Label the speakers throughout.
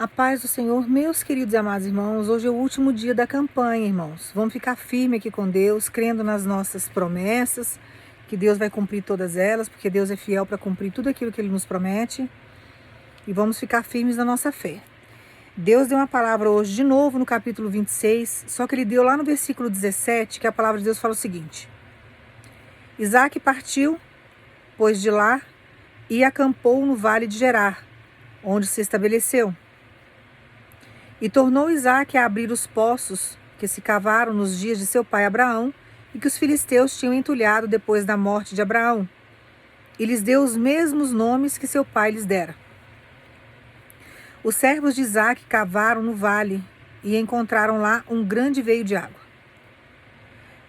Speaker 1: A paz do Senhor, meus queridos e amados irmãos, hoje é o último dia da campanha, irmãos. Vamos ficar firme aqui com Deus, crendo nas nossas promessas, que Deus vai cumprir todas elas, porque Deus é fiel para cumprir tudo aquilo que Ele nos promete. E vamos ficar firmes na nossa fé. Deus deu uma palavra hoje de novo no capítulo 26, só que Ele deu lá no versículo 17, que a palavra de Deus fala o seguinte: Isaac partiu, pois de lá, e acampou no vale de Gerar, onde se estabeleceu. E tornou Isaac a abrir os poços que se cavaram nos dias de seu pai Abraão e que os filisteus tinham entulhado depois da morte de Abraão. E lhes deu os mesmos nomes que seu pai lhes dera. Os servos de Isaac cavaram no vale e encontraram lá um grande veio de água.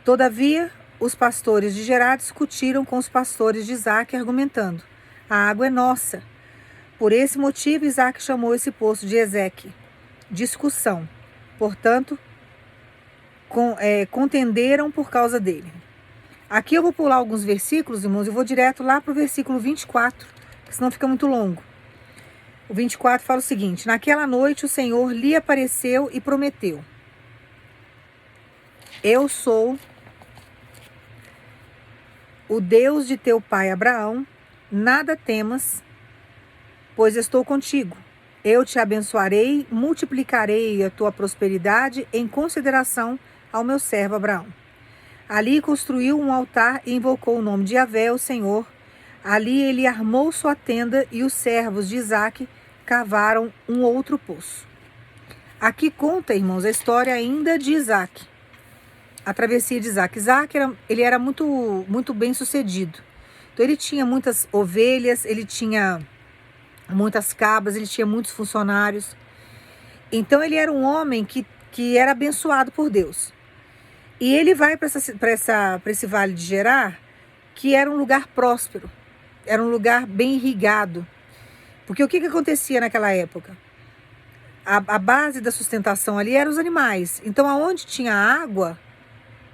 Speaker 1: Todavia, os pastores de Gerar discutiram com os pastores de Isaac, argumentando: a água é nossa. Por esse motivo, Isaac chamou esse poço de Ezeque. Discussão. Portanto, contenderam por causa dele. Aqui eu vou pular alguns versículos, irmãos, e vou direto lá para o versículo 24, porque senão fica muito longo. O 24 fala o seguinte: naquela noite o Senhor lhe apareceu e prometeu: eu sou o Deus de teu pai Abraão, nada temas, pois estou contigo. Eu te abençoarei, multiplicarei a tua prosperidade em consideração ao meu servo Abraão. Ali construiu um altar e invocou o nome de Yahvé, o Senhor. Ali ele armou sua tenda e os servos de Isaac cavaram um outro poço. Aqui conta, irmãos, a história ainda de Isaac. A travessia de Isaac. Isaac ele era muito bem sucedido. Então ele tinha muitas ovelhas, ele tinha muitas cabras, ele tinha muitos funcionários. Então ele era um homem que era abençoado por Deus. E ele vai para esse vale de Gerar, que era um lugar próspero, era um lugar bem irrigado. Porque o que acontecia naquela época? A base da sustentação ali eram os animais. Então aonde tinha água,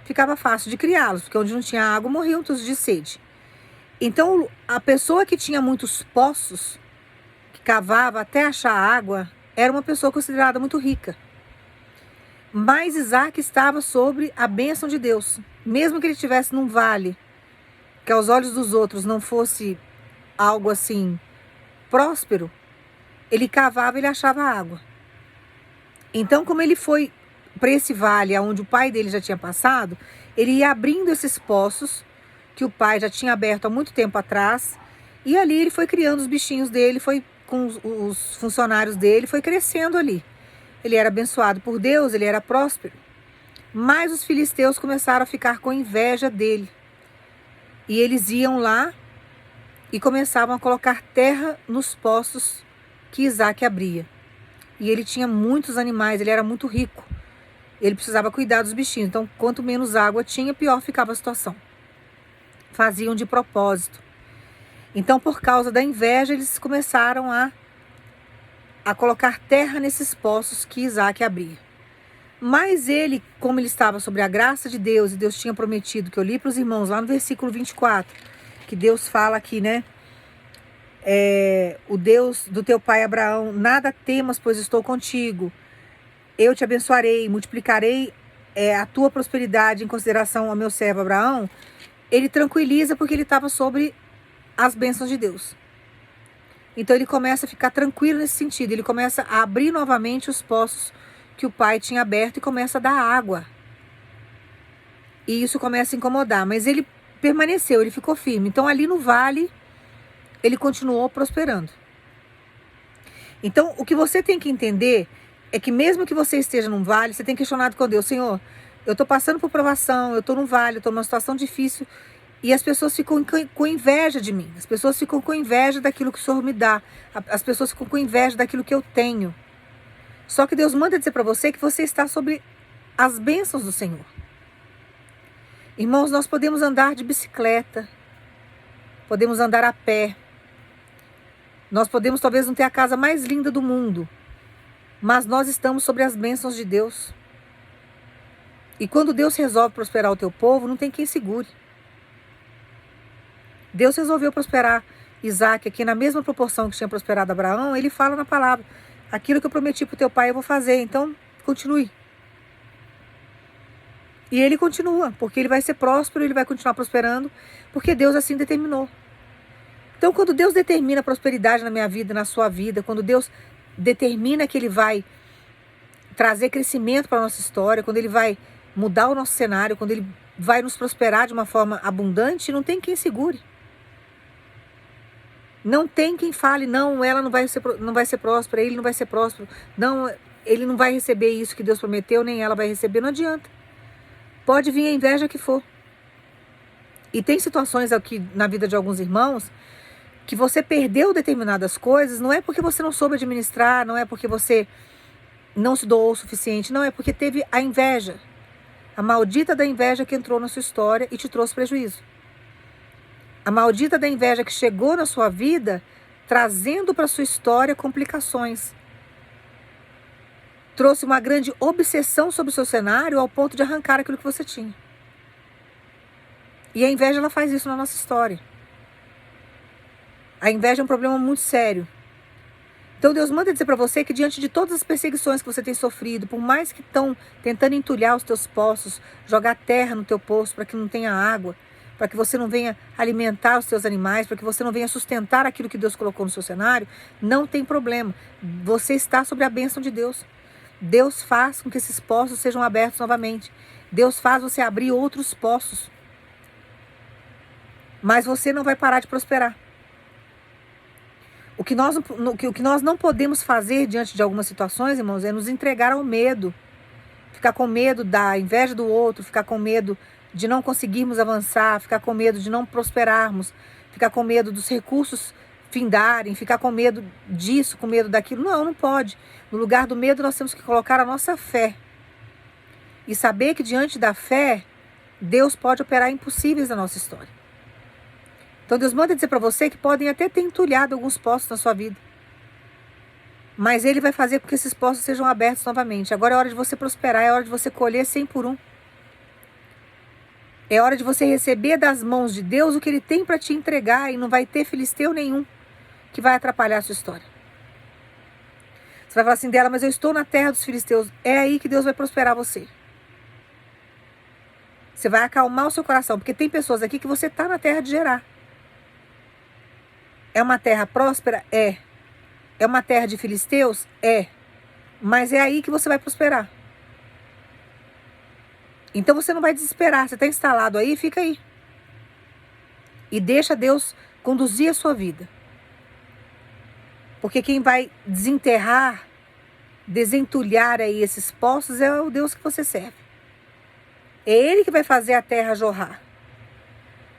Speaker 1: ficava fácil de criá-los, porque onde não tinha água morriam todos de sede. Então a pessoa que tinha muitos poços, cavava até achar água, era uma pessoa considerada muito rica. Mas Isaac estava sobre a bênção de Deus. Mesmo que ele estivesse num vale, que aos olhos dos outros não fosse algo assim próspero, ele cavava e ele achava água. Então, como ele foi para esse vale onde o pai dele já tinha passado, ele ia abrindo esses poços que o pai já tinha aberto há muito tempo atrás, e ali ele foi criando os bichinhos dele, foi com os funcionários dele, foi crescendo ali. Ele era abençoado por Deus, ele era próspero. Mas os filisteus começaram a ficar com inveja dele. E eles iam lá e começavam a colocar terra nos poços que Isaac abria. E ele tinha muitos animais, ele era muito rico. Ele precisava cuidar dos bichinhos. Então, quanto menos água tinha, pior ficava a situação. Faziam de propósito. Então, por causa da inveja, eles começaram a colocar terra nesses poços que Isaac abria. Mas ele, como ele estava sobre a graça de Deus, e Deus tinha prometido, que eu li para os irmãos lá no versículo 24, que Deus fala aqui, né? O Deus do teu pai Abraão, nada temas, pois estou contigo. Eu te abençoarei, multiplicarei a tua prosperidade em consideração ao meu servo Abraão. Ele tranquiliza porque ele estava sobre as bênçãos de Deus. Então ele começa a ficar tranquilo nesse sentido. Ele começa a abrir novamente os poços que o pai tinha aberto e começa a dar água. E isso começa a incomodar. Mas ele permaneceu, ele ficou firme. Então ali no vale, ele continuou prosperando. Então o que você tem que entender é que mesmo que você esteja num vale, você tem questionado com Deus: Senhor, eu estou passando por provação, eu estou num vale, eu estou numa situação difícil. E as pessoas ficam com inveja de mim. As pessoas ficam com inveja daquilo que o Senhor me dá. As pessoas ficam com inveja daquilo que eu tenho. Só que Deus manda dizer para você que você está sobre as bênçãos do Senhor. Irmãos, nós podemos andar de bicicleta. Podemos andar a pé. Nós podemos talvez não ter a casa mais linda do mundo. Mas nós estamos sobre as bênçãos de Deus. E quando Deus resolve prosperar o teu povo, não tem quem segure. Deus resolveu prosperar Isaac aqui na mesma proporção que tinha prosperado Abraão. Ele fala na palavra: Aquilo que eu prometi para o teu pai eu vou fazer, então continue. E ele continua, porque ele vai ser próspero, ele vai continuar prosperando, porque Deus assim determinou. Então, quando Deus determina prosperidade na minha vida, na sua vida, quando Deus determina que Ele vai trazer crescimento para a nossa história, quando Ele vai mudar o nosso cenário, quando Ele vai nos prosperar de uma forma abundante, não tem quem segure. Não tem quem fale, não, ela não vai ser próspera, ele não vai ser próspero, não, ele não vai receber isso que Deus prometeu, nem ela vai receber, não adianta. Pode vir a inveja que for. E tem situações aqui na vida de alguns irmãos que você perdeu determinadas coisas, não é porque você não soube administrar, não é porque você não se doou o suficiente, não, é porque teve a inveja. A maldita da inveja que entrou na sua história e te trouxe prejuízo. A maldita da inveja que chegou na sua vida, trazendo para a sua história complicações. Trouxe uma grande obsessão sobre o seu cenário ao ponto de arrancar aquilo que você tinha. E a inveja, ela faz isso na nossa história. A inveja é um problema muito sério. Então Deus manda dizer para você que diante de todas as perseguições que você tem sofrido, por mais que estão tentando entulhar os teus poços, jogar terra no teu poço para que não tenha água, para que você não venha alimentar os teus animais, para que você não venha sustentar aquilo que Deus colocou no seu cenário, não tem problema. Você está sobre a bênção de Deus. Deus faz com que esses poços sejam abertos novamente. Deus faz você abrir outros poços. Mas você não vai parar de prosperar. O que nós não podemos fazer diante de algumas situações, irmãos, é nos entregar ao medo. Ficar com medo da inveja do outro, ficar com medo de não conseguirmos avançar, ficar com medo de não prosperarmos, ficar com medo dos recursos findarem, ficar com medo disso, com medo daquilo. Não, não pode. No lugar do medo nós temos que colocar a nossa fé. E saber que diante da fé, Deus pode operar impossíveis na nossa história. Então Deus manda dizer para você que podem até ter entulhado alguns poços na sua vida. Mas Ele vai fazer com que esses poços sejam abertos novamente. Agora é hora de você prosperar, é hora de você colher 100 por 1. É hora de você receber das mãos de Deus o que Ele tem para te entregar e não vai ter filisteu nenhum que vai atrapalhar a sua história. Você vai falar assim dela, mas eu estou na terra dos filisteus. É aí que Deus vai prosperar você. Você vai acalmar o seu coração, porque tem pessoas aqui que você está na terra de Gerar. É uma terra próspera? É. É uma terra de filisteus? É. Mas é aí que você vai prosperar. Então você não vai desesperar. Você está instalado aí, fica aí. E deixa Deus conduzir a sua vida. Porque quem vai desenterrar, desentulhar aí esses poços é o Deus que você serve. É Ele que vai fazer a terra jorrar.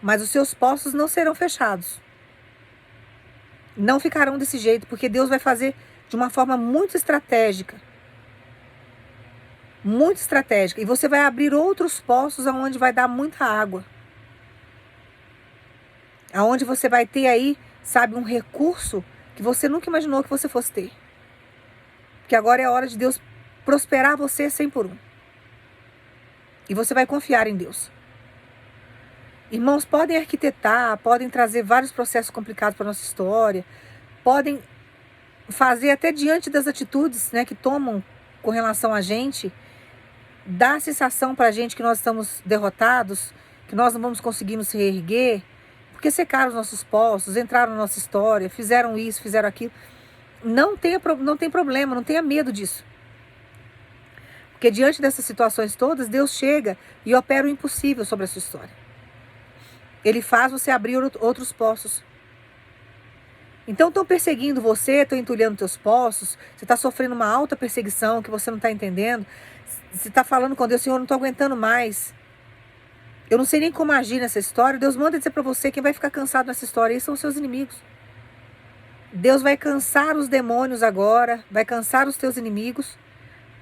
Speaker 1: Mas os seus poços não serão fechados. Não ficarão desse jeito, porque Deus vai fazer de uma forma muito estratégica. Muito estratégica. E você vai abrir outros poços onde vai dar muita água. Aonde você vai ter aí, sabe, um recurso que você nunca imaginou que você fosse ter. Porque agora é a hora de Deus prosperar você 100 por 1. E você vai confiar em Deus. Irmãos, podem arquitetar, podem trazer vários processos complicados para a nossa história, podem fazer até diante das atitudes, né, que tomam com relação a gente, dar a sensação para a gente que nós estamos derrotados, que nós não vamos conseguir nos reerguer, porque secaram os nossos poços, entraram na nossa história, fizeram isso, fizeram aquilo. Não tem problema, não tenha medo disso. Porque diante dessas situações todas, Deus chega e opera o impossível sobre a sua história. Ele faz você abrir outros poços. Então estão perseguindo você, estão entulhando teus poços, você está sofrendo uma alta perseguição que você não está entendendo. Você está falando com Deus, Senhor, eu não estou aguentando mais. Eu não sei nem como agir nessa história. Deus manda dizer para você, quem vai ficar cansado nessa história, esses são os seus inimigos. Deus vai cansar os demônios agora, vai cansar os teus inimigos,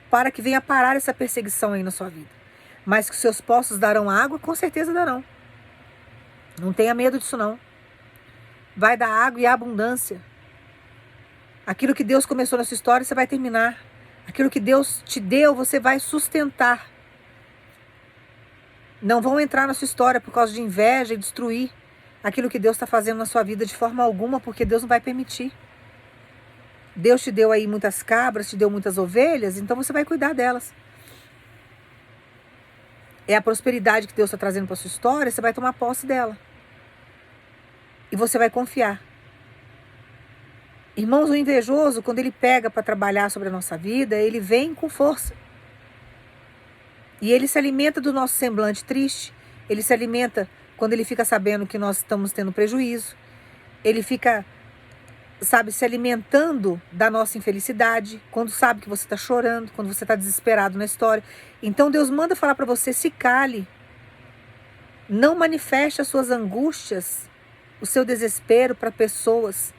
Speaker 1: para que venha parar essa perseguição aí na sua vida. Mas que os seus poços darão água, com certeza darão. Não tenha medo disso não. Vai dar água e abundância. Aquilo que Deus começou na sua história, você vai terminar. Aquilo que Deus te deu, você vai sustentar. Não vão entrar na sua história por causa de inveja e destruir aquilo que Deus está fazendo na sua vida de forma alguma, porque Deus não vai permitir. Deus te deu aí muitas cabras, te deu muitas ovelhas, então você vai cuidar delas. É a prosperidade que Deus está trazendo para sua história, você vai tomar posse dela. E você vai confiar. Irmãos, o invejoso, quando ele pega para trabalhar sobre a nossa vida, ele vem com força. E ele se alimenta do nosso semblante triste. Ele se alimenta quando ele fica sabendo que nós estamos tendo prejuízo. Ele fica, sabe, se alimentando da nossa infelicidade, quando sabe que você está chorando, quando você está desesperado na história. Então Deus manda falar para você, se cale. Não manifeste as suas angústias, o seu desespero para pessoas.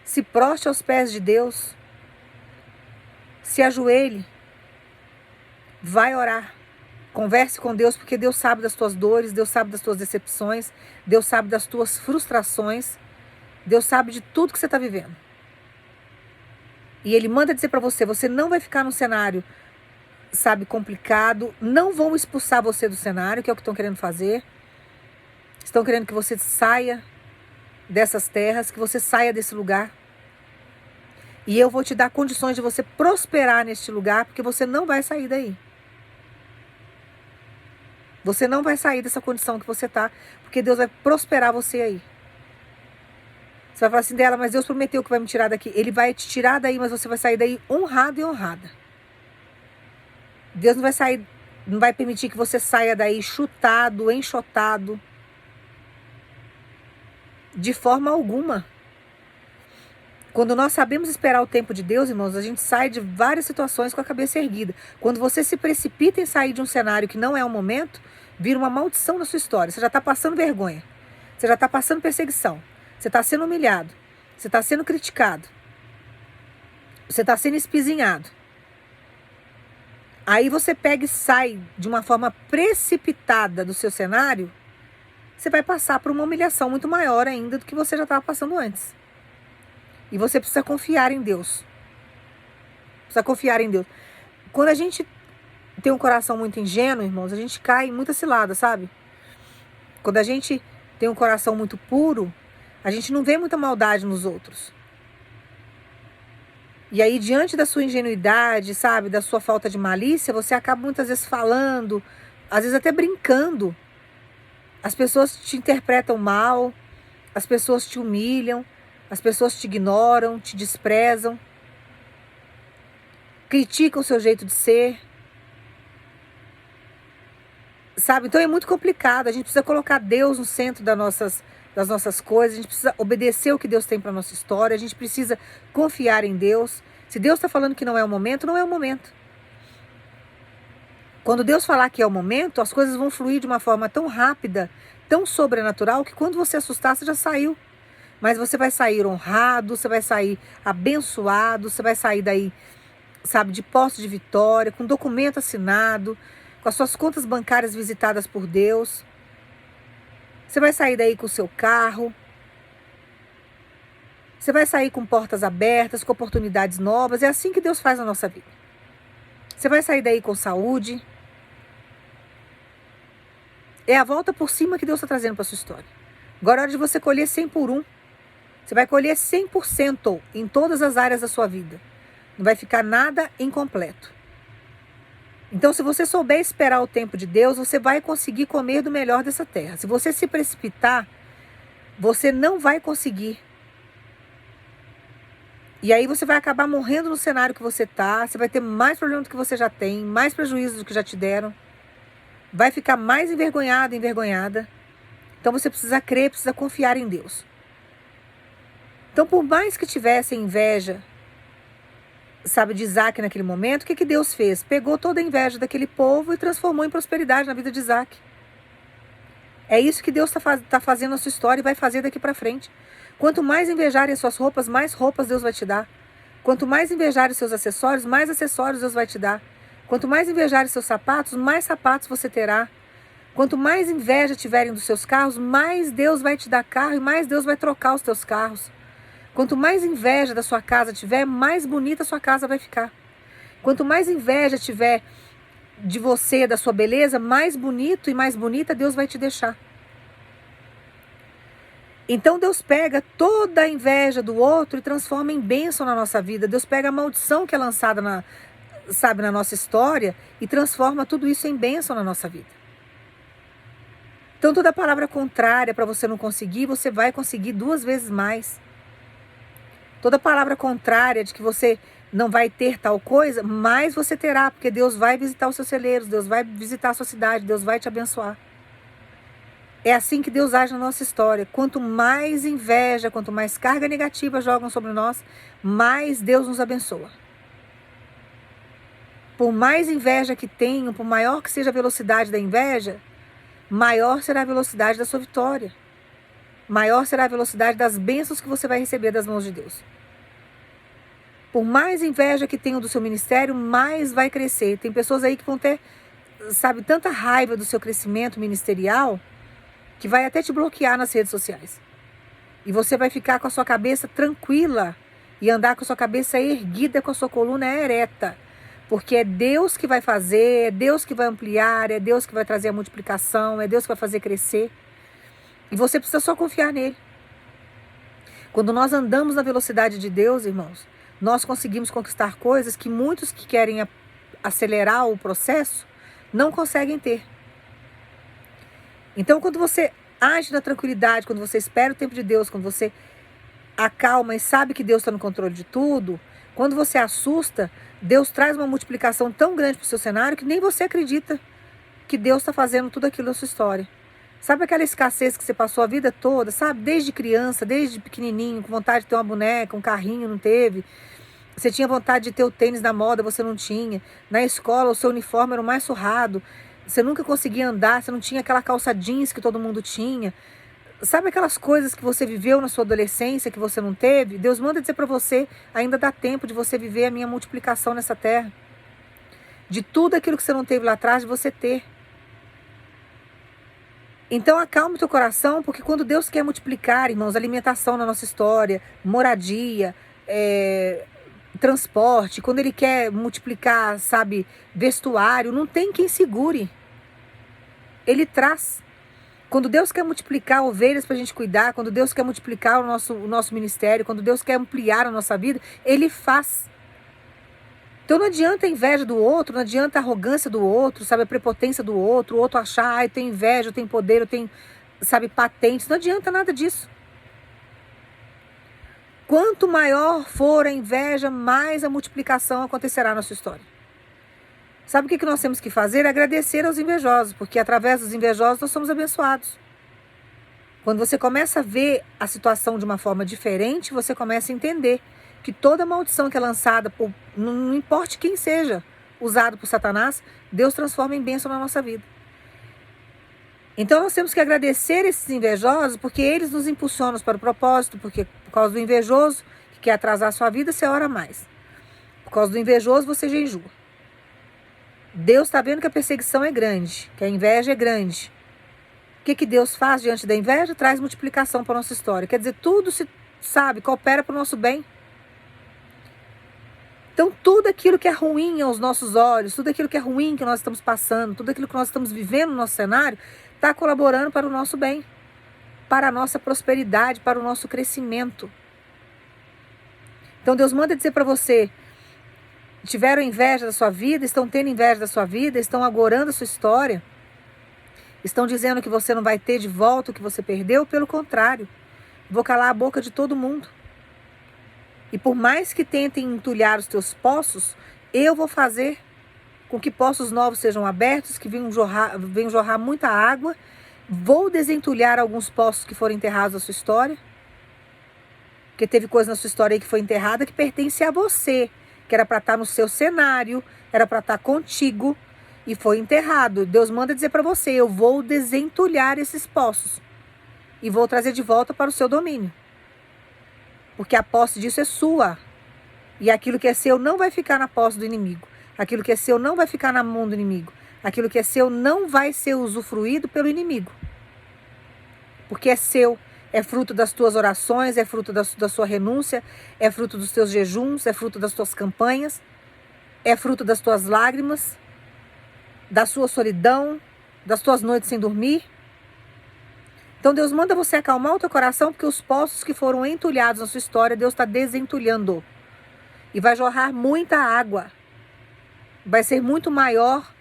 Speaker 1: Se proste aos pés de Deus. Se ajoelhe. Vai orar. Converse com Deus, porque Deus sabe das tuas dores, Deus sabe das tuas decepções, Deus sabe das tuas frustrações, Deus sabe de tudo que você está vivendo. E Ele manda dizer para você, você não vai ficar num cenário, sabe, complicado, não vão expulsar você do cenário, que é o que estão querendo fazer. Estão querendo que você saia dessas terras, que você saia desse lugar. E eu vou te dar condições de você prosperar neste lugar, porque você não vai sair daí. Você não vai sair dessa condição que você está, porque Deus vai prosperar você aí. Você vai falar assim dela, mas Deus prometeu que vai me tirar daqui. Ele vai te tirar daí, mas você vai sair daí honrado e honrada. Deus não vai permitir que você saia daí chutado, enxotado. De forma alguma. Quando nós sabemos esperar o tempo de Deus, irmãos, a gente sai de várias situações com a cabeça erguida. Quando você se precipita em sair de um cenário que não é o momento, vira uma maldição na sua história. Você já está passando vergonha. Você já está passando perseguição. Você está sendo humilhado. Você está sendo criticado. Você está sendo espizinhado. Aí você pega e sai de uma forma precipitada do seu cenário, você vai passar por uma humilhação muito maior ainda do que você já estava passando antes. E você precisa confiar em Deus. Precisa confiar em Deus. Quando a gente tem um coração muito ingênuo, irmãos, a gente cai em muita cilada, sabe? Quando a gente tem um coração muito puro, a gente não vê muita maldade nos outros. E aí, diante da sua ingenuidade, sabe, da sua falta de malícia, você acaba muitas vezes falando, às vezes até brincando. As pessoas te interpretam mal, as pessoas te humilham, as pessoas te ignoram, te desprezam, criticam o seu jeito de ser. Sabe? Então é muito complicado, a gente precisa colocar Deus no centro das nossas coisas, a gente precisa obedecer o que Deus tem para a nossa história, a gente precisa confiar em Deus. Se Deus está falando que não é o momento, não é o momento. Quando Deus falar que é o momento, as coisas vão fluir de uma forma tão rápida, tão sobrenatural, que quando você assustar, você já saiu. Mas você vai sair honrado, você vai sair abençoado, você vai sair daí, sabe, de posse de vitória, com documento assinado, com as suas contas bancárias visitadas por Deus. Você vai sair daí com o seu carro. Você vai sair com portas abertas, com oportunidades novas. É assim que Deus faz na nossa vida. Você vai sair daí com saúde. É a volta por cima que Deus está trazendo para a sua história. Agora é hora de você colher 100 por 1. Você vai colher 100% em todas as áreas da sua vida. Não vai ficar nada incompleto. Então, se você souber esperar o tempo de Deus, você vai conseguir comer do melhor dessa terra. Se você se precipitar, você não vai conseguir. E aí você vai acabar morrendo no cenário que você está. Você vai ter mais problemas do que você já tem, mais prejuízos do que já te deram. Vai ficar mais envergonhado, envergonhada. Então você precisa crer, precisa confiar em Deus. Então, por mais que tivesse inveja, sabe, de Isaac naquele momento, o que Deus fez? Pegou toda a inveja daquele povo e transformou em prosperidade na vida de Isaac. É isso que Deus está fazendo na sua história e vai fazer daqui para frente. Quanto mais invejarem as suas roupas, mais roupas Deus vai te dar. Quanto mais invejarem os seus acessórios, mais acessórios Deus vai te dar. Quanto mais invejarem os seus sapatos, mais sapatos você terá. Quanto mais inveja tiverem dos seus carros, mais Deus vai te dar carro e mais Deus vai trocar os teus carros. Quanto mais inveja da sua casa tiver, mais bonita a sua casa vai ficar. Quanto mais inveja tiver de você, da sua beleza, mais bonito e mais bonita Deus vai te deixar. Então Deus pega toda a inveja do outro e transforma em bênção na nossa vida. Deus pega a maldição que é lançada na nossa história e transforma tudo isso em bênção na nossa vida. Então toda palavra contrária para você não conseguir, você vai conseguir 2 vezes mais. Toda palavra contrária de que você não vai ter tal coisa, mais você terá, porque Deus vai visitar os seus celeiros, Deus vai visitar a sua cidade, Deus vai te abençoar. É assim que Deus age na nossa história. Quanto mais inveja, quanto mais carga negativa jogam sobre nós, mais Deus nos abençoa. Por mais inveja que tenham, por maior que seja a velocidade da inveja, maior será a velocidade da sua vitória. Maior será a velocidade das bênçãos que você vai receber das mãos de Deus. Por mais inveja que tenham do seu ministério, mais vai crescer. Tem pessoas aí que vão ter, sabe, tanta raiva do seu crescimento ministerial, que vai até te bloquear nas redes sociais. E você vai ficar com a sua cabeça tranquila e andar com a sua cabeça erguida, com a sua coluna ereta. Porque é Deus que vai fazer, é Deus que vai ampliar, é Deus que vai trazer a multiplicação, é Deus que vai fazer crescer. E você precisa só confiar nele. Quando nós andamos na velocidade de Deus, irmãos, nós conseguimos conquistar coisas que muitos que querem acelerar o processo não conseguem ter. Então, quando você age na tranquilidade, quando você espera o tempo de Deus, quando você acalma e sabe que Deus está no controle de tudo, quando você assusta, Deus traz uma multiplicação tão grande para o seu cenário que nem você acredita que Deus está fazendo tudo aquilo na sua história. Sabe aquela escassez que você passou a vida toda, sabe? Desde criança, desde pequenininho, com vontade de ter uma boneca, um carrinho, não teve. Você tinha vontade de ter o tênis da moda, você não tinha. Na escola, o seu uniforme era o mais surrado. Você nunca conseguia andar, você não tinha aquela calça jeans que todo mundo tinha. Sabe aquelas coisas que você viveu na sua adolescência, que você não teve? Deus manda dizer para você, ainda dá tempo de você viver a minha multiplicação nessa terra. De tudo aquilo que você não teve lá atrás, de você ter. Então acalme o teu coração, porque quando Deus quer multiplicar, irmãos, alimentação na nossa história, moradia, transporte, quando Ele quer multiplicar, sabe, vestuário, não tem quem segure. Ele traz. Quando Deus quer multiplicar ovelhas para a gente cuidar, quando Deus quer multiplicar o nosso ministério, quando Deus quer ampliar a nossa vida, Ele faz. Então não adianta a inveja do outro, não adianta a arrogância do outro, sabe, a prepotência do outro, o outro achar, eu tenho inveja, eu tenho poder, eu tenho, sabe, patentes, não adianta nada disso. Quanto maior for a inveja, mais a multiplicação acontecerá na sua história. Sabe o que nós temos que fazer? Agradecer aos invejosos, porque através dos invejosos nós somos abençoados. Quando você começa a ver a situação de uma forma diferente, você começa a entender que toda maldição que é lançada, não importa quem seja, usado por Satanás, Deus transforma em bênção na nossa vida. Então nós temos que agradecer esses invejosos, porque eles nos impulsionam para o propósito, porque por causa do invejoso que quer atrasar a sua vida, você ora mais. Por causa do invejoso, você jejua. Deus está vendo que a perseguição é grande, que a inveja é grande. O que Deus faz diante da inveja? Traz multiplicação para a nossa história. Quer dizer, tudo se sabe, coopera para o nosso bem. Então, tudo aquilo que é ruim aos nossos olhos, tudo aquilo que é ruim que nós estamos passando, tudo aquilo que nós estamos vivendo no nosso cenário, está colaborando para o nosso bem, para a nossa prosperidade, para o nosso crescimento. Então, Deus manda dizer para você, tiveram inveja da sua vida, estão tendo inveja da sua vida, estão agorando a sua história, estão dizendo que você não vai ter de volta o que você perdeu, pelo contrário, vou calar a boca de todo mundo. E por mais que tentem entulhar os teus poços, eu vou fazer com que poços novos sejam abertos, que venham jorrar muita água, vou desentulhar alguns poços que foram enterrados na sua história, porque teve coisa na sua história aí que foi enterrada que pertence a você, que era para estar no seu cenário, era para estar contigo e foi enterrado. Deus manda dizer para você, eu vou desentulhar esses poços e vou trazer de volta para o seu domínio. Porque a posse disso é sua. E aquilo que é seu não vai ficar na posse do inimigo. Aquilo que é seu não vai ficar na mão do inimigo. Aquilo que é seu não vai ser usufruído pelo inimigo. Porque é seu. É fruto das tuas orações, é fruto da sua renúncia, é fruto dos teus jejuns, é fruto das tuas campanhas, é fruto das tuas lágrimas, da sua solidão, das tuas noites sem dormir. Então Deus manda você acalmar o teu coração, porque os poços que foram entulhados na sua história, Deus está desentulhando. E vai jorrar muita água. Vai ser muito maior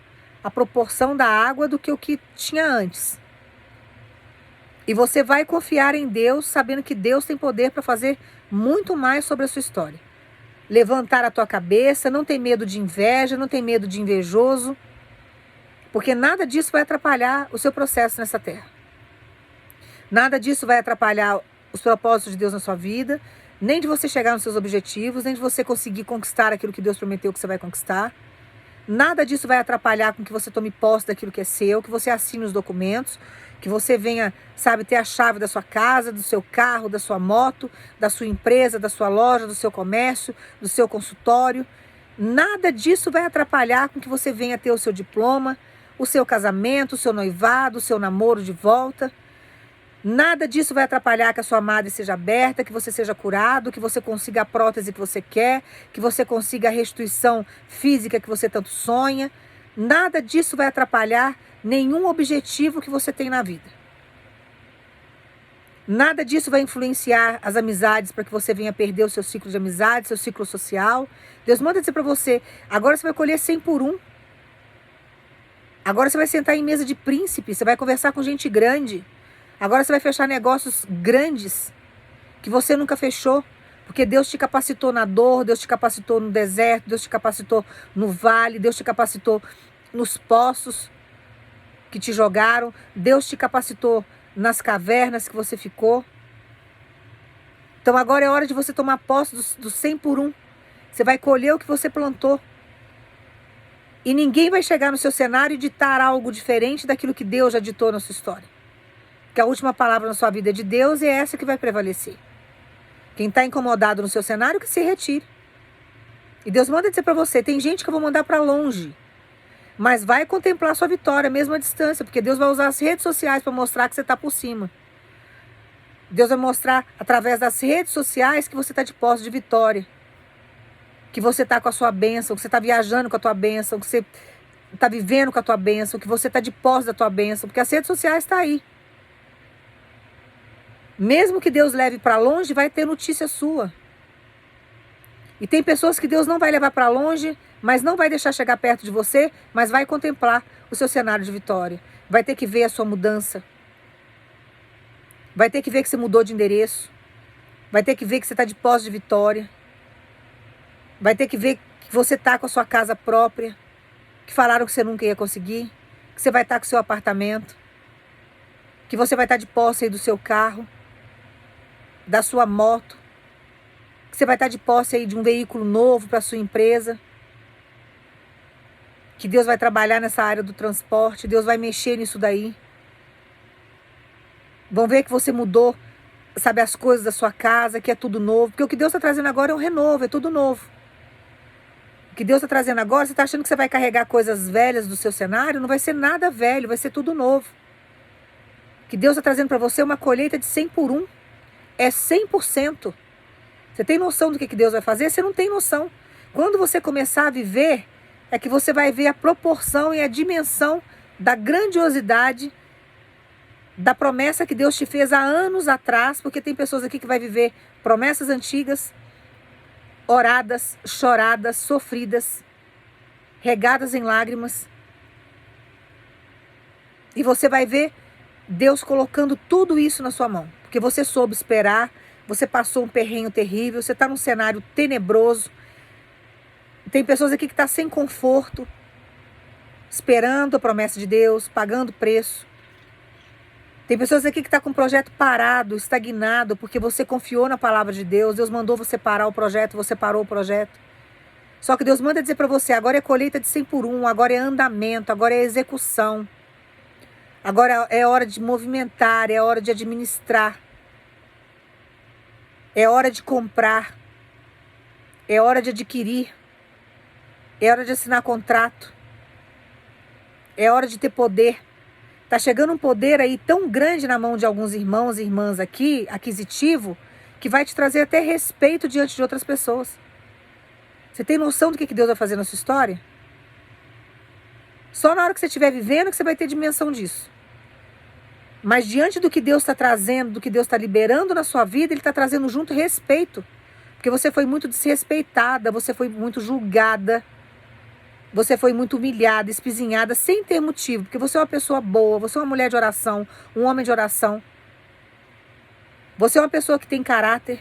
Speaker 1: a proporção da água do que o que tinha antes. E você vai confiar em Deus, sabendo que Deus tem poder para fazer muito mais sobre a sua história. Levantar a tua cabeça, não tem medo de inveja, não tem medo de invejoso, porque nada disso vai atrapalhar o seu processo nessa terra. Nada disso vai atrapalhar os propósitos de Deus na sua vida, nem de você chegar nos seus objetivos, nem de você conseguir conquistar aquilo que Deus prometeu que você vai conquistar. Nada disso vai atrapalhar com que você tome posse daquilo que é seu, que você assine os documentos, que você venha, sabe, ter a chave da sua casa, do seu carro, da sua moto, da sua empresa, da sua loja, do seu comércio, do seu consultório. Nada disso vai atrapalhar com que você venha ter o seu diploma, o seu casamento, o seu noivado, o seu namoro de volta. Nada disso vai atrapalhar que a sua madre seja aberta, que você seja curado, que você consiga a prótese que você quer, que você consiga a restituição física que você tanto sonha. Nada disso vai atrapalhar nenhum objetivo que você tem na vida. Nada disso vai influenciar as amizades para que você venha perder o seu ciclo de amizade, seu ciclo social. Deus manda dizer para você, agora você vai colher 100 por 1. Agora você vai sentar em mesa de príncipe, você vai conversar com gente grande. Agora você vai fechar negócios grandes que você nunca fechou, porque Deus te capacitou na dor, Deus te capacitou no deserto, Deus te capacitou no vale, Deus te capacitou nos poços que te jogaram, Deus te capacitou nas cavernas que você ficou. Então agora é hora de você tomar posse do 100 por 1. Você vai colher o que você plantou. E ninguém vai chegar no seu cenário e ditar algo diferente daquilo que Deus já ditou na sua história. Que a última palavra na sua vida é de Deus e é essa que vai prevalecer. Quem está incomodado no seu cenário, que se retire. E Deus manda dizer para você, tem gente que eu vou mandar para longe, mas vai contemplar a sua vitória, mesmo à distância, porque Deus vai usar as redes sociais para mostrar que você está por cima. Deus vai mostrar através das redes sociais que você está de posse de vitória. Que você está com a sua bênção, que você está viajando com a tua bênção, que você está vivendo com a tua bênção, que você está de posse da tua bênção, porque as redes sociais estão aí. Mesmo que Deus leve para longe, vai ter notícia sua. E tem pessoas que Deus não vai levar para longe, mas não vai deixar chegar perto de você, mas vai contemplar o seu cenário de vitória. Vai ter que ver a sua mudança. Vai ter que ver que você mudou de endereço. Vai ter que ver que você está de posse de vitória. Vai ter que ver que você está com a sua casa própria, que falaram que você nunca ia conseguir, que você vai estar com o seu apartamento, que você vai estar de posse aí do seu carro, da sua moto, que você vai estar de posse aí de um veículo novo para a sua empresa, que Deus vai trabalhar nessa área do transporte, Deus vai mexer nisso daí. Vão ver que você mudou, sabe, as coisas da sua casa, que é tudo novo, porque o que Deus está trazendo agora é um renovo, é tudo novo. O que Deus está trazendo agora, você está achando que você vai carregar coisas velhas do seu cenário? Não vai ser nada velho, vai ser tudo novo. O que Deus está trazendo para você é uma colheita de 100 por 1. É 100%. Você tem noção do que Deus vai fazer? Você não tem noção. Quando você começar a viver, é que você vai ver a proporção e a dimensão da grandiosidade da promessa que Deus te fez há anos atrás, porque tem pessoas aqui que vai viver promessas antigas, oradas, choradas, sofridas, regadas em lágrimas. E você vai ver Deus colocando tudo isso na sua mão. Porque você soube esperar, você passou um perrengue terrível, você está num cenário tenebroso. Tem pessoas aqui que estão sem conforto, esperando a promessa de Deus, pagando preço. Tem pessoas aqui que estão com o projeto parado, estagnado, porque você confiou na palavra de Deus, Deus mandou você parar o projeto, você parou o projeto. Só que Deus manda dizer para você, agora é colheita de 100 por 1, agora é andamento, agora é execução. Agora é hora de movimentar, é hora de administrar. É hora de comprar. É hora de adquirir. É hora de assinar contrato. É hora de ter poder. Está chegando um poder aí tão grande na mão de alguns irmãos e irmãs aqui, aquisitivo, que vai te trazer até respeito diante de outras pessoas. Você tem noção do que Deus vai fazer na sua história? Só na hora que você estiver vivendo que você vai ter dimensão disso. Mas diante do que Deus está trazendo, do que Deus está liberando na sua vida, Ele está trazendo junto respeito. Porque você foi muito desrespeitada, você foi muito julgada, você foi muito humilhada, espizinhada, sem ter motivo. Porque você é uma pessoa boa, você é uma mulher de oração, um homem de oração. Você é uma pessoa que tem caráter.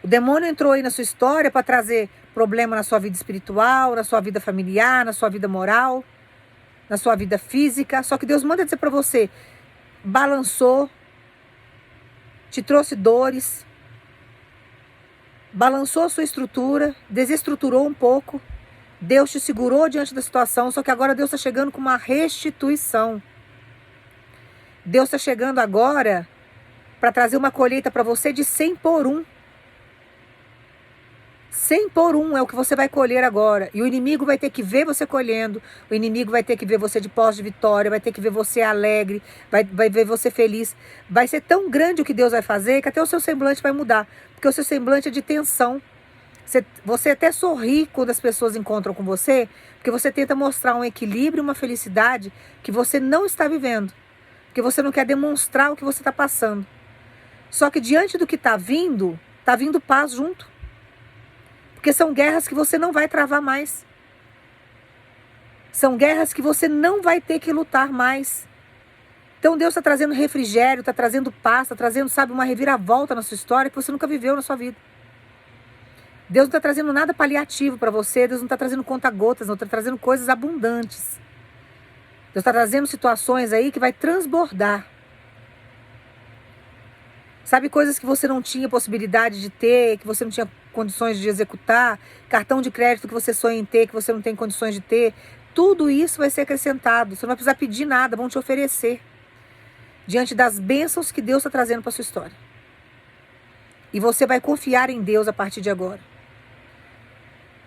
Speaker 1: O demônio entrou aí na sua história para trazer problema na sua vida espiritual, na sua vida familiar, na sua vida moral, na sua vida física. Só que Deus manda dizer para você, balançou, te trouxe dores, balançou a sua estrutura, desestruturou um pouco. Deus te segurou diante da situação, só que agora Deus está chegando com uma restituição. Deus está chegando agora para trazer uma colheita para você de 100 por 1. 100 por 1 é o que você vai colher agora. E o inimigo vai ter que ver você colhendo. O inimigo vai ter que ver você de posse de vitória. Vai ter que ver você alegre. Vai ver você feliz. Vai ser tão grande o que Deus vai fazer que até o seu semblante vai mudar. Porque o seu semblante é de tensão. Você até sorri quando as pessoas encontram com você. Porque você tenta mostrar um equilíbrio e uma felicidade que você não está vivendo. Porque você não quer demonstrar o que você está passando. Só que diante do que está vindo paz junto. Porque são guerras que você não vai travar mais. São guerras que você não vai ter que lutar mais. Então Deus está trazendo refrigério, está trazendo paz, está trazendo, sabe, uma reviravolta na sua história que você nunca viveu na sua vida. Deus não está trazendo nada paliativo para você, Deus não está trazendo conta-gotas, não está trazendo coisas abundantes. Deus está trazendo situações aí que vai transbordar. Sabe, coisas que você não tinha possibilidade de ter, que você não tinha condições de executar, cartão de crédito que você sonha em ter, que você não tem condições de ter, tudo isso vai ser acrescentado. Você não vai precisar pedir nada, vão te oferecer. Diante das bênçãos que Deus está trazendo para a sua história. E você vai confiar em Deus a partir de agora.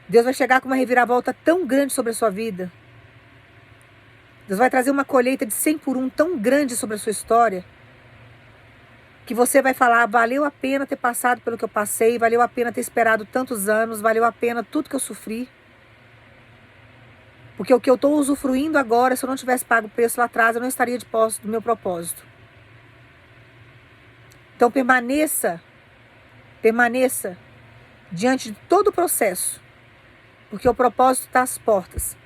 Speaker 1: Deus vai chegar com uma reviravolta tão grande sobre a sua vida. Deus vai trazer uma colheita de 100 por 1 tão grande sobre a sua história, que você vai falar, valeu a pena ter passado pelo que eu passei, valeu a pena ter esperado tantos anos, valeu a pena tudo que eu sofri. Porque o que eu estou usufruindo agora, se eu não tivesse pago o preço lá atrás, eu não estaria de posse do meu propósito. Então permaneça diante de todo o processo, porque o propósito está às portas.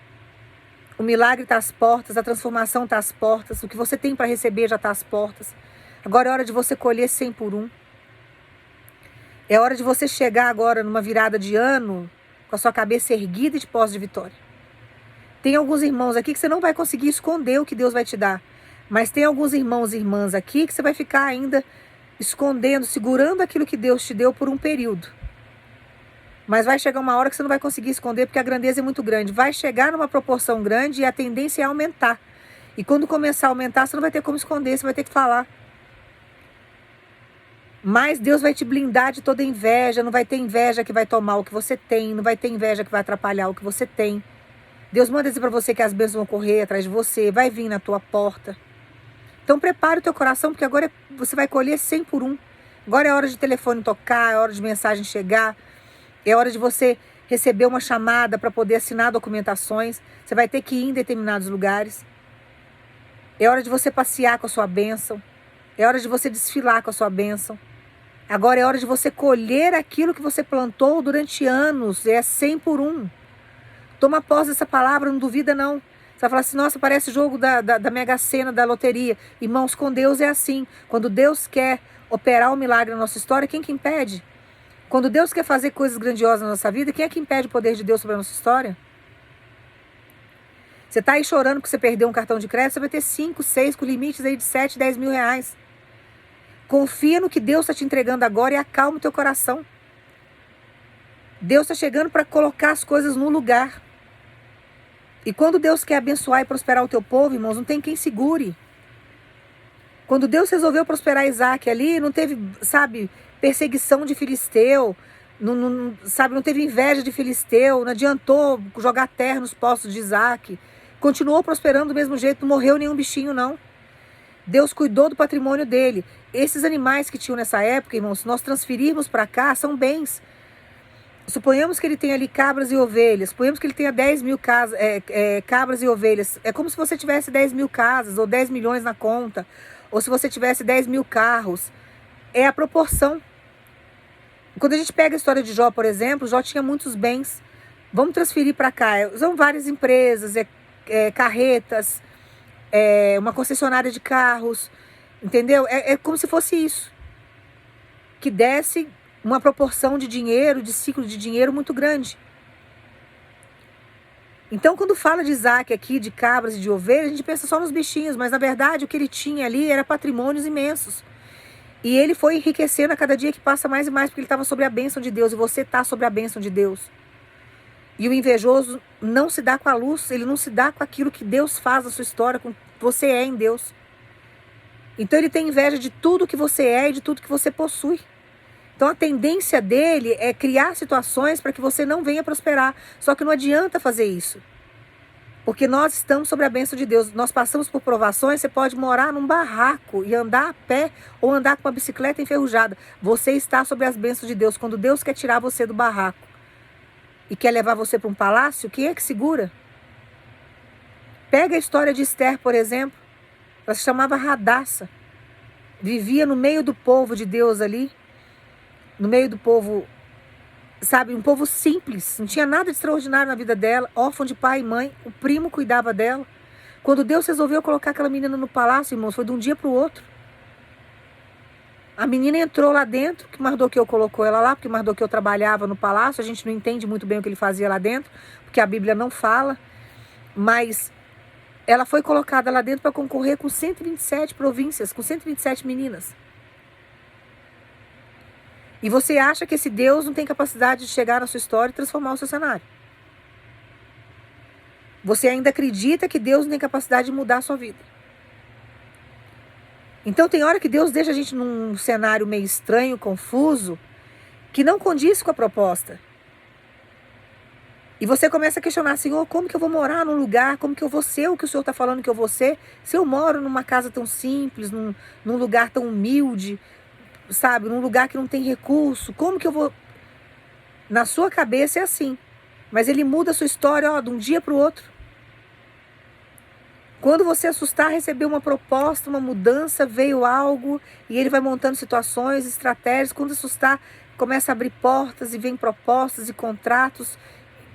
Speaker 1: O milagre está às portas, a transformação está às portas, o que você tem para receber já está às portas. Agora é hora de você colher 100 por 1. É hora de você chegar agora numa virada de ano com a sua cabeça erguida e de posse de vitória. Tem alguns irmãos aqui que você não vai conseguir esconder o que Deus vai te dar. Mas tem alguns irmãos e irmãs aqui que você vai ficar ainda escondendo, segurando aquilo que Deus te deu por um período. Mas vai chegar uma hora que você não vai conseguir esconder porque a grandeza é muito grande. Vai chegar numa proporção grande e a tendência é aumentar. E quando começar a aumentar, você não vai ter como esconder, você vai ter que falar. Mas Deus vai te blindar de toda inveja, não vai ter inveja que vai tomar o que você tem, não vai ter inveja que vai atrapalhar o que você tem. Deus manda dizer para você que as bênçãos vão correr atrás de você, vai vir na tua porta. Então prepare o teu coração, porque agora você vai colher 100 por 1. Agora é hora de telefone tocar, é hora de mensagem chegar, é hora de você receber uma chamada para poder assinar documentações. Você vai ter que ir em determinados lugares. É hora de você passear com a sua bênção. É hora de você desfilar com a sua bênção. Agora é hora de você colher aquilo que você plantou durante anos. É 100 por 1. Toma posse dessa palavra, não duvida não. Você vai falar assim, nossa, parece jogo da Mega Sena, da loteria. Irmãos, com Deus é assim. Quando Deus quer operar um milagre na nossa história, quem que impede? Quando Deus quer fazer coisas grandiosas na nossa vida, quem é que impede o poder de Deus sobre a nossa história? Você está aí chorando porque você perdeu um cartão de crédito, você vai ter 5, 6, com limites aí de 7, 10 mil reais. Confia no que Deus está te entregando agora e acalma o teu coração. Deus está chegando para colocar as coisas no lugar. E quando Deus quer abençoar e prosperar o teu povo, irmãos, não tem quem segure. Quando Deus resolveu prosperar Isaac ali, não teve, sabe, perseguição de filisteu, não teve inveja de filisteu, não adiantou jogar terra nos poços de Isaac. Continuou prosperando do mesmo jeito, não morreu nenhum bichinho, não. Deus cuidou do patrimônio dele. Esses animais que tinham nessa época, irmãos, se nós transferirmos para cá, são bens. Suponhamos que ele tenha ali cabras e ovelhas. Suponhamos que ele tenha 10 mil cabras e ovelhas. É como se você tivesse 10 mil casas ou 10 milhões na conta. Ou se você tivesse 10 mil carros. É a proporção. Quando a gente pega a história de Jó, por exemplo, Jó tinha muitos bens. Vamos transferir para cá. São várias empresas, carretas, uma concessionária de carros. Entendeu? É como se fosse isso. Que desse uma proporção de dinheiro, de ciclo de dinheiro muito grande. Então, quando fala de Isaac aqui, de cabras e de ovelhas, a gente pensa só nos bichinhos, mas na verdade o que ele tinha ali era patrimônios imensos. E ele foi enriquecendo a cada dia que passa mais e mais, porque ele estava sobre a bênção de Deus, e você está sobre a bênção de Deus. E o invejoso não se dá com a luz, ele não se dá com aquilo que Deus faz na sua história, com o que você é em Deus. Então ele tem inveja de tudo que você é e de tudo que você possui. Então a tendência dele é criar situações para que você não venha prosperar. Só que não adianta fazer isso. Porque nós estamos sobre a bênção de Deus. Nós passamos por provações, você pode morar num barraco e andar a pé ou andar com uma bicicleta enferrujada. Você está sobre as bênçãos de Deus. Quando Deus quer tirar você do barraco e quer levar você para um palácio, quem é que segura? Pega a história de Esther, por exemplo. Ela se chamava Radassa. Vivia no meio do povo de Deus ali. No meio do povo, sabe, um povo simples, não tinha nada de extraordinário na vida dela, órfã de pai e mãe, o primo cuidava dela. Quando Deus resolveu colocar aquela menina no palácio, irmãos, foi de um dia para o outro. A menina entrou lá dentro, que Mardoqueu colocou ela lá, porque Mardoqueu trabalhava no palácio, a gente não entende muito bem o que ele fazia lá dentro, porque a Bíblia não fala, mas ela foi colocada lá dentro para concorrer com 127 províncias, com 127 meninas. E você acha que esse Deus não tem capacidade de chegar na sua história e transformar o seu cenário. Você ainda acredita que Deus não tem capacidade de mudar a sua vida. Então tem hora que Deus deixa a gente num cenário meio estranho, confuso, que não condiz com a proposta. E você começa a questionar, Senhor, como que eu vou morar num lugar, como que eu vou ser o que o Senhor está falando que eu vou ser, se eu moro numa casa tão simples, num lugar tão humilde, sabe, num lugar que não tem recurso, como que eu vou... Na sua cabeça é assim, mas ele muda a sua história, ó, de um dia para o outro. Quando você assustar, recebeu uma proposta, uma mudança, veio algo, e ele vai montando situações, estratégias, quando assustar, começa a abrir portas, e vem propostas e contratos,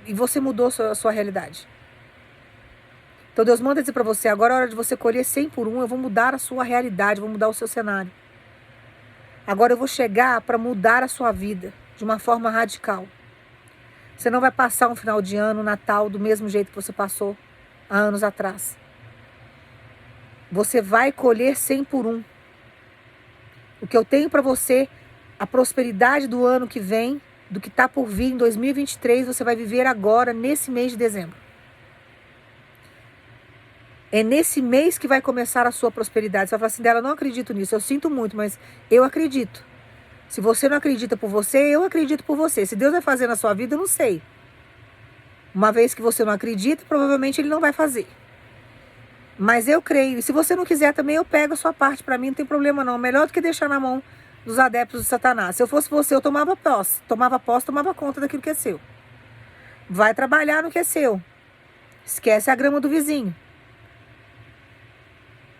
Speaker 1: e você mudou a sua realidade. Então Deus manda dizer para você, agora é hora de você colher 100 por 1, eu vou mudar a sua realidade, vou mudar o seu cenário. Agora eu vou chegar para mudar a sua vida de uma forma radical. Você não vai passar um final de ano, Natal, do mesmo jeito que você passou há anos atrás. Você vai colher 100 por 1. O que eu tenho para você, a prosperidade do ano que vem, do que está por vir em 2023, você vai viver agora, nesse mês de dezembro. É nesse mês que vai começar a sua prosperidade. Você vai falar assim, dela, não acredito nisso, eu sinto muito, mas eu acredito. Se você não acredita por você, eu acredito por você. Se Deus vai fazer na sua vida, eu não sei. Uma vez que você não acredita, provavelmente Ele não vai fazer. Mas eu creio. E se você não quiser também, eu pego a sua parte para mim, não tem problema não. Melhor do que deixar na mão dos adeptos de Satanás. Se eu fosse você, eu tomava posse. Tomava conta daquilo que é seu. Vai trabalhar no que é seu. Esquece a grama do vizinho.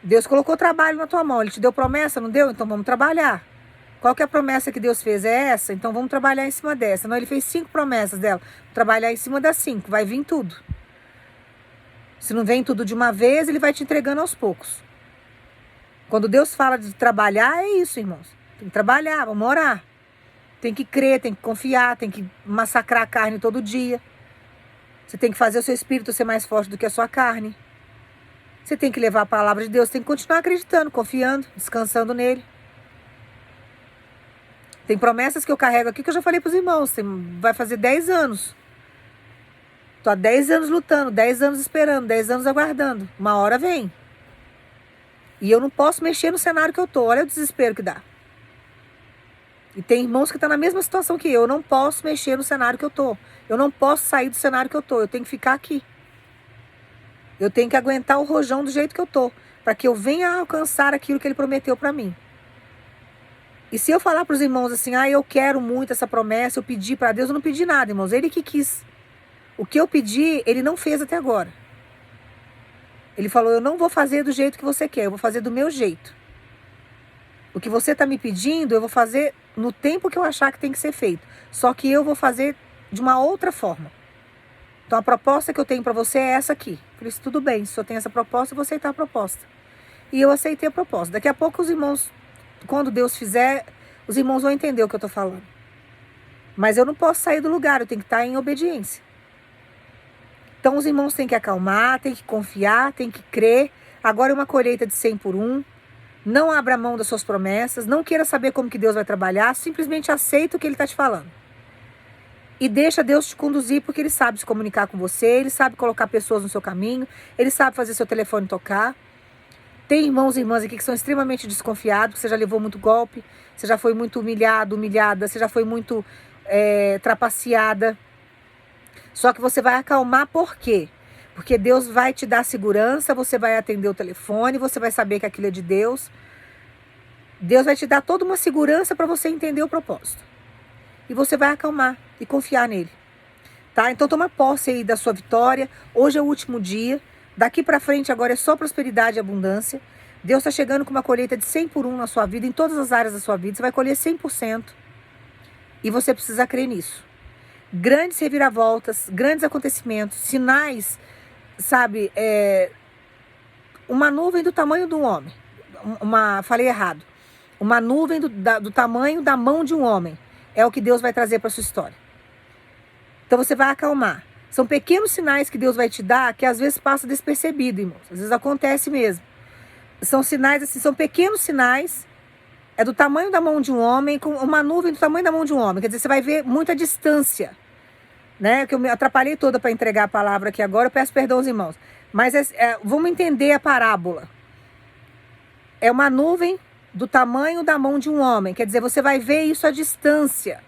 Speaker 1: Deus colocou trabalho na tua mão. Ele te deu promessa, não deu? Então vamos trabalhar. Qual que é a promessa que Deus fez? É essa? Então vamos trabalhar em cima dessa. Não, Ele fez 5 promessas dela. Trabalhar em cima das 5. Vai vir tudo. Se não vem tudo de uma vez, Ele vai te entregando aos poucos. Quando Deus fala de trabalhar, é isso, irmãos. Tem que trabalhar, vamos orar. Tem que crer, tem que confiar, tem que massacrar a carne todo dia. Você tem que fazer o seu espírito ser mais forte do que a sua carne. Você tem que levar a palavra de Deus, tem que continuar acreditando, confiando, descansando nele. Tem promessas que eu carrego aqui que eu já falei para os irmãos. Vai fazer 10 anos. Estou há 10 anos lutando, 10 anos esperando, 10 anos aguardando. Uma hora vem. E eu não posso mexer no cenário que eu estou. Olha o desespero que dá. E tem irmãos que estão na mesma situação que eu. Eu não posso mexer no cenário que eu estou. Eu não posso sair do cenário que eu estou. Eu tenho que ficar aqui. Eu tenho que aguentar o rojão do jeito que eu estou. Para que eu venha alcançar aquilo que Ele prometeu para mim. E se eu falar para os irmãos assim, eu quero muito essa promessa, eu pedi para Deus, eu não pedi nada, irmãos, Ele que quis. O que eu pedi, Ele não fez até agora. Ele falou, eu não vou fazer do jeito que você quer, eu vou fazer do meu jeito. O que você está me pedindo, eu vou fazer no tempo que eu achar que tem que ser feito. Só que eu vou fazer de uma outra forma. Então a proposta que eu tenho para você é essa aqui. Por isso, tudo bem, se eu tenho essa proposta, eu vou aceitar a proposta. E eu aceitei a proposta. Daqui a pouco os irmãos, quando Deus fizer, os irmãos vão entender o que eu estou falando. Mas eu não posso sair do lugar, eu tenho que estar em obediência. Então os irmãos têm que acalmar, têm que confiar, têm que crer. Agora é uma colheita de 100 por 1. Não abra mão das suas promessas, não queira saber como que Deus vai trabalhar, simplesmente aceita o que Ele está te falando. E deixa Deus te conduzir, porque Ele sabe se comunicar com você, Ele sabe colocar pessoas no seu caminho, Ele sabe fazer seu telefone tocar. Tem irmãos e irmãs aqui que são extremamente desconfiados, que você já levou muito golpe, você já foi muito humilhado, humilhada, você já foi muito trapaceada. Só que você vai acalmar por quê? Porque Deus vai te dar segurança, você vai atender o telefone, você vai saber que aquilo é de Deus. Deus vai te dar toda uma segurança para você entender o propósito. E você vai acalmar e confiar nele. Tá? Então toma posse aí da sua vitória. Hoje é o último dia. Daqui para frente agora é só prosperidade e abundância. Deus está chegando com uma colheita de 100 por 1 na sua vida, em todas as áreas da sua vida. Você vai colher 100%. E você precisa crer nisso. Grandes reviravoltas, grandes acontecimentos, sinais, sabe? Uma nuvem do tamanho de um homem. Falei errado. Uma nuvem do tamanho da mão de um homem. É o que Deus vai trazer para a sua história. Então você vai acalmar. São pequenos sinais que Deus vai te dar que às vezes passa despercebido, irmãos. Às vezes acontece mesmo. São sinais assim, são pequenos sinais. É do tamanho da mão de um homem, com uma nuvem do tamanho da mão de um homem. Quer dizer, você vai ver muita distância. Né? Que eu me atrapalhei toda para entregar a palavra aqui agora. Eu peço perdão aos irmãos. Mas vamos entender a parábola. É uma nuvem do tamanho da mão de um homem. Quer dizer, você vai ver isso à distância.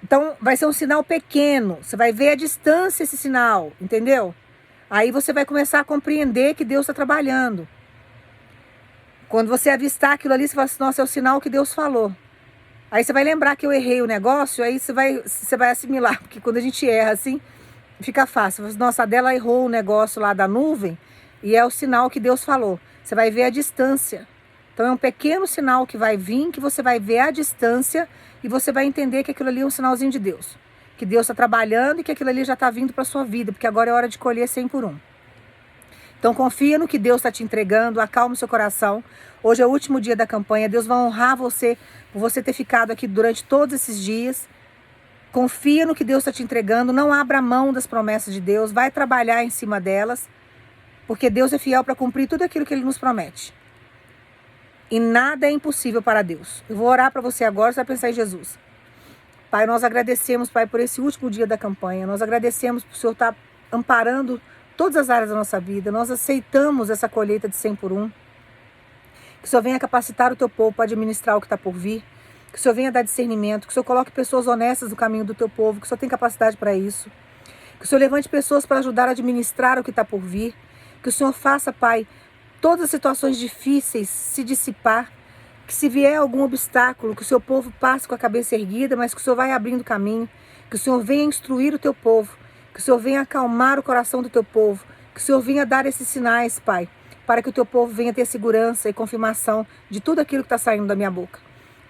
Speaker 1: Então, vai ser um sinal pequeno. Você vai ver à distância esse sinal, entendeu? Aí você vai começar a compreender que Deus está trabalhando. Quando você avistar aquilo ali, você fala assim, nossa, é o sinal que Deus falou. Aí você vai lembrar que eu errei o negócio, aí você vai assimilar. Porque quando a gente erra assim, fica fácil. Nossa, a Adela errou o negócio lá da nuvem e é o sinal que Deus falou. Você vai ver a distância. Então é um pequeno sinal que vai vir, que você vai ver à distância e você vai entender que aquilo ali é um sinalzinho de Deus. Que Deus está trabalhando e que aquilo ali já está vindo para a sua vida, porque agora é hora de colher 100 por 1. Então confia no que Deus está te entregando, acalma o seu coração. Hoje é o último dia da campanha, Deus vai honrar você por você ter ficado aqui durante todos esses dias. Confia no que Deus está te entregando, não abra mão das promessas de Deus, vai trabalhar em cima delas, porque Deus é fiel para cumprir tudo aquilo que Ele nos promete. E nada é impossível para Deus. Eu vou orar para você agora, você vai pensar em Jesus. Pai, nós agradecemos, Pai, por esse último dia da campanha. Nós agradecemos por o Senhor estar amparando todas as áreas da nossa vida. Nós aceitamos essa colheita de 100 por 1. Que o Senhor venha capacitar o teu povo para administrar o que está por vir. Que o Senhor venha dar discernimento. Que o Senhor coloque pessoas honestas no caminho do teu povo. Que o Senhor tem capacidade para isso. Que o Senhor levante pessoas para ajudar a administrar o que está por vir. Que o Senhor faça, Pai, todas as situações difíceis se dissipar, que se vier algum obstáculo, que o seu povo passe com a cabeça erguida, mas que o Senhor vai abrindo caminho, que o Senhor venha instruir o teu povo, que o Senhor venha acalmar o coração do teu povo, que o Senhor venha dar esses sinais, Pai, para que o teu povo venha ter segurança e confirmação de tudo aquilo que está saindo da minha boca.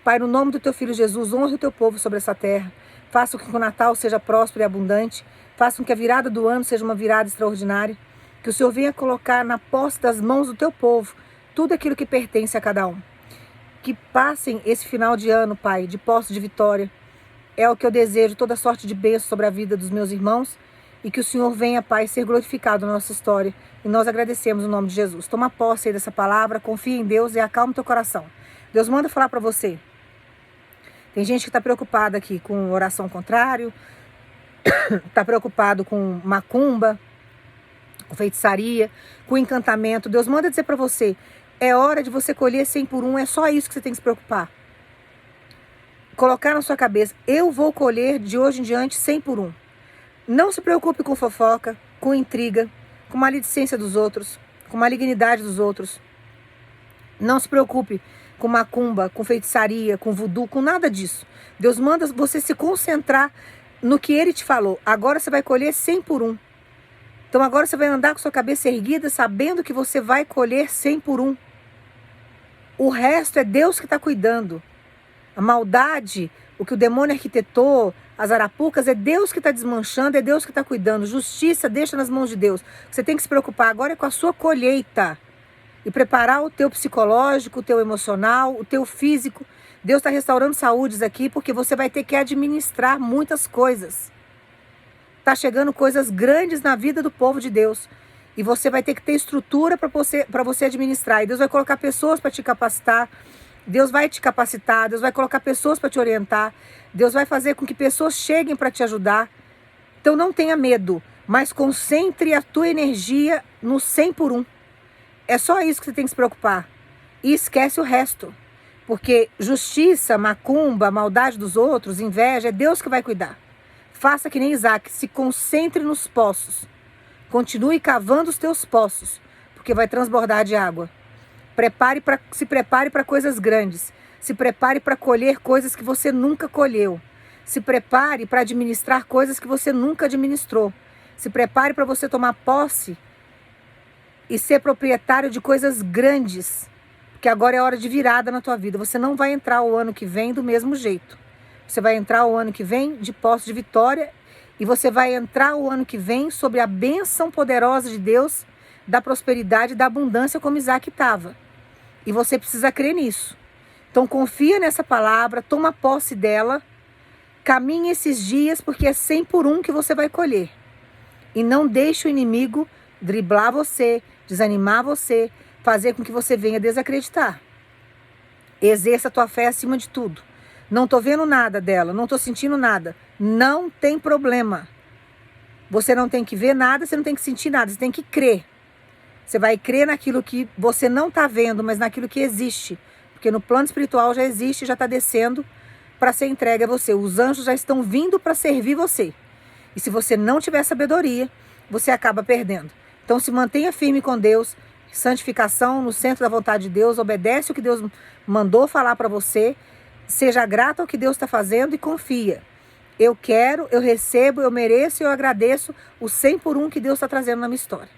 Speaker 1: Pai, no nome do teu Filho Jesus, honra o teu povo sobre essa terra, faça com que o Natal seja próspero e abundante, faça com que a virada do ano seja uma virada extraordinária, que o Senhor venha colocar na posse das mãos do teu povo tudo aquilo que pertence a cada um. Que passem esse final de ano, Pai, de posse de vitória. É o que eu desejo, toda sorte de bênção sobre a vida dos meus irmãos. E que o Senhor venha, Pai, ser glorificado na nossa história. E nós agradecemos no nome de Jesus. Toma posse aí dessa palavra, confia em Deus e acalma o teu coração. Deus manda falar para você. Tem gente que está preocupada aqui com oração contrário, está preocupado com macumba, com feitiçaria, com encantamento. Deus manda dizer para você, é hora de você colher 100 por 1, é só isso que você tem que se preocupar. Colocar na sua cabeça, eu vou colher de hoje em diante 100 por 1. Não se preocupe com fofoca, com intriga, com maledicência dos outros, com malignidade dos outros. Não se preocupe com macumba, com feitiçaria, com voodoo, com nada disso. Deus manda você se concentrar no que Ele te falou. Agora você vai colher 100 por 1. Então agora você vai andar com sua cabeça erguida, sabendo que você vai colher 100 por 1. O resto é Deus que está cuidando. A maldade, o que o demônio arquitetou, as arapucas, é Deus que está desmanchando, é Deus que está cuidando. Justiça deixa nas mãos de Deus. Você tem que se preocupar agora é com a sua colheita. E preparar o teu psicológico, o teu emocional, o teu físico. Deus está restaurando saúdes aqui, porque você vai ter que administrar muitas coisas. Está chegando coisas grandes na vida do povo de Deus. E você vai ter que ter estrutura para você administrar. E Deus vai colocar pessoas para te capacitar. Deus vai te capacitar. Deus vai colocar pessoas para te orientar. Deus vai fazer com que pessoas cheguem para te ajudar. Então não tenha medo, mas concentre a tua energia no 100 por 1. É só isso que você tem que se preocupar. E esquece o resto. Porque justiça, macumba, maldade dos outros, inveja, é Deus que vai cuidar. Faça que nem Isaac, se concentre nos poços. Continue cavando os teus poços, porque vai transbordar de água. Se prepare para coisas grandes. Se prepare para colher coisas que você nunca colheu. Se prepare para administrar coisas que você nunca administrou. Se prepare para você tomar posse e ser proprietário de coisas grandes, porque agora é hora de virada na tua vida. Você não vai entrar o ano que vem do mesmo jeito. Você vai entrar o ano que vem de posse de vitória e você vai entrar o ano que vem sobre a bênção poderosa de Deus, da prosperidade e da abundância como Isaac estava. E você precisa crer nisso. Então confia nessa palavra, toma posse dela, caminhe esses dias, porque é 100 por 1 que você vai colher. E não deixe o inimigo driblar você, desanimar você, fazer com que você venha desacreditar. Exerça a tua fé acima de tudo. Não estou vendo nada dela, não estou sentindo nada. Não tem problema. Você não tem que ver nada, você não tem que sentir nada, você tem que crer. Você vai crer naquilo que você não está vendo, mas naquilo que existe. Porque no plano espiritual já existe, já está descendo para ser entregue a você. Os anjos já estão vindo para servir você. E se você não tiver sabedoria, você acaba perdendo. Então se mantenha firme com Deus, santificação no centro da vontade de Deus, obedece o que Deus mandou falar para você, seja grato ao que Deus está fazendo e confia. Eu quero, eu recebo, eu mereço e eu agradeço o 100 por 1 que Deus está trazendo na minha história.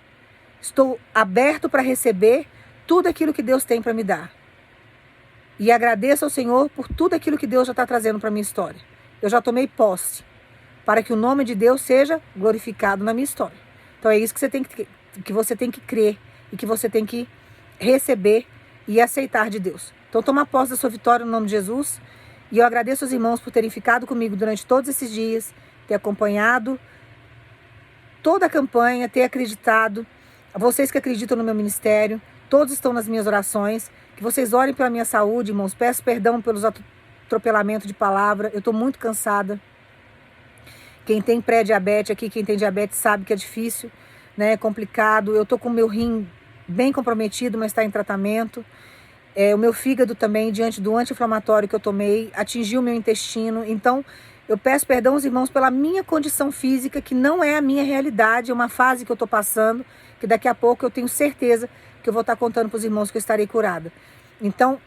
Speaker 1: Estou aberto para receber tudo aquilo que Deus tem para me dar. E agradeço ao Senhor por tudo aquilo que Deus já está trazendo para a minha história. Eu já tomei posse para que o nome de Deus seja glorificado na minha história. Então é isso que você tem que crer e que você tem que receber e aceitar de Deus. Então toma posse da sua vitória no nome de Jesus. E eu agradeço aos irmãos por terem ficado comigo durante todos esses dias, ter acompanhado toda a campanha, ter acreditado. A vocês que acreditam no meu ministério, todos estão nas minhas orações. Que vocês orem pela minha saúde, irmãos. Peço perdão pelos atropelamentos de palavra. Eu estou muito cansada. Quem tem pré-diabetes aqui, quem tem diabetes sabe que é difícil, né? É complicado. Eu estou com o meu rim bem comprometido, mas está em tratamento. O meu fígado também, diante do anti-inflamatório que eu tomei, atingiu o meu intestino. Então, eu peço perdão aos irmãos pela minha condição física, que não é a minha realidade, é uma fase que eu estou passando, que daqui a pouco eu tenho certeza que eu vou estar contando para os irmãos que eu estarei curada. Então,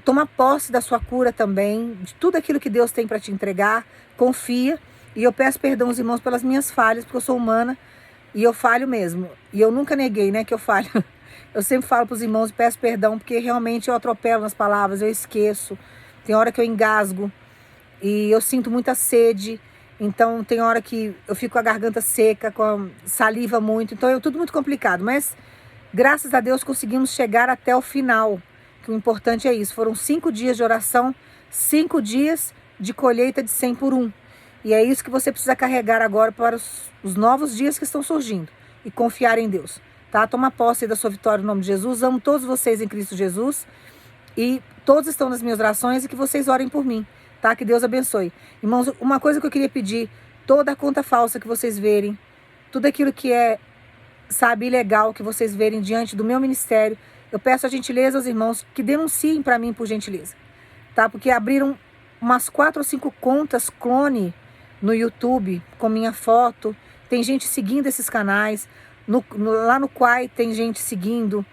Speaker 1: toma posse da sua cura também, de tudo aquilo que Deus tem para te entregar, confia. E eu peço perdão aos irmãos pelas minhas falhas, porque eu sou humana e eu falho mesmo. E eu nunca neguei, né, que eu falho. Eu sempre falo para os irmãos, peço perdão, porque realmente eu atropelo nas palavras, eu esqueço. Tem hora que eu engasgo e eu sinto muita sede. Então tem hora que eu fico com a garganta seca, com a saliva muito. Então é tudo muito complicado. Mas graças a Deus conseguimos chegar até o final. Que o importante é isso. Foram 5 dias de oração, 5 dias de colheita de 100 por 1. E é isso que você precisa carregar agora para os novos dias que estão surgindo. E confiar em Deus. Tá? Toma posse da sua vitória no nome de Jesus. Amo todos vocês em Cristo Jesus. E todos estão nas minhas orações e que vocês orem por mim. Tá? Que Deus abençoe. Irmãos, uma coisa que eu queria pedir. Toda a conta falsa que vocês verem. Tudo aquilo que é, sabe, ilegal que vocês verem diante do meu ministério. Eu peço a gentileza aos irmãos que denunciem para mim por gentileza. Tá? Porque abriram umas 4 ou 5 contas clone no YouTube com minha foto. Tem gente seguindo esses canais. Lá no Quai tem gente seguindo.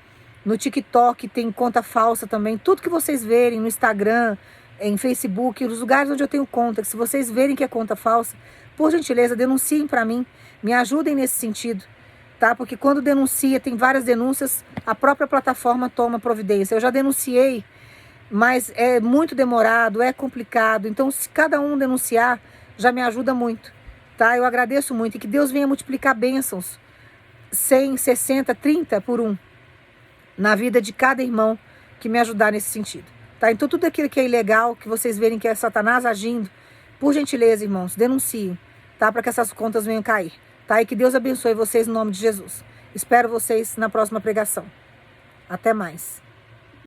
Speaker 1: No TikTok tem conta falsa também. Tudo que vocês verem no Instagram, em Facebook, nos lugares onde eu tenho conta, que se vocês verem que é conta falsa, por gentileza, denunciem para mim. Me ajudem nesse sentido, tá? Porque quando denuncia, tem várias denúncias, a própria plataforma toma providência. Eu já denunciei, mas é muito demorado, é complicado. Então, se cada um denunciar, já me ajuda muito, tá? Eu agradeço muito e que Deus venha multiplicar bênçãos, 100, 60, 30 por um, na vida de cada irmão que me ajudar nesse sentido, tá? Então, tudo aquilo que é ilegal, que vocês verem que é Satanás agindo, por gentileza, irmãos, denunciem, tá? Para que essas contas venham cair, tá? E que Deus abençoe vocês no nome de Jesus. Espero vocês na próxima pregação. Até mais.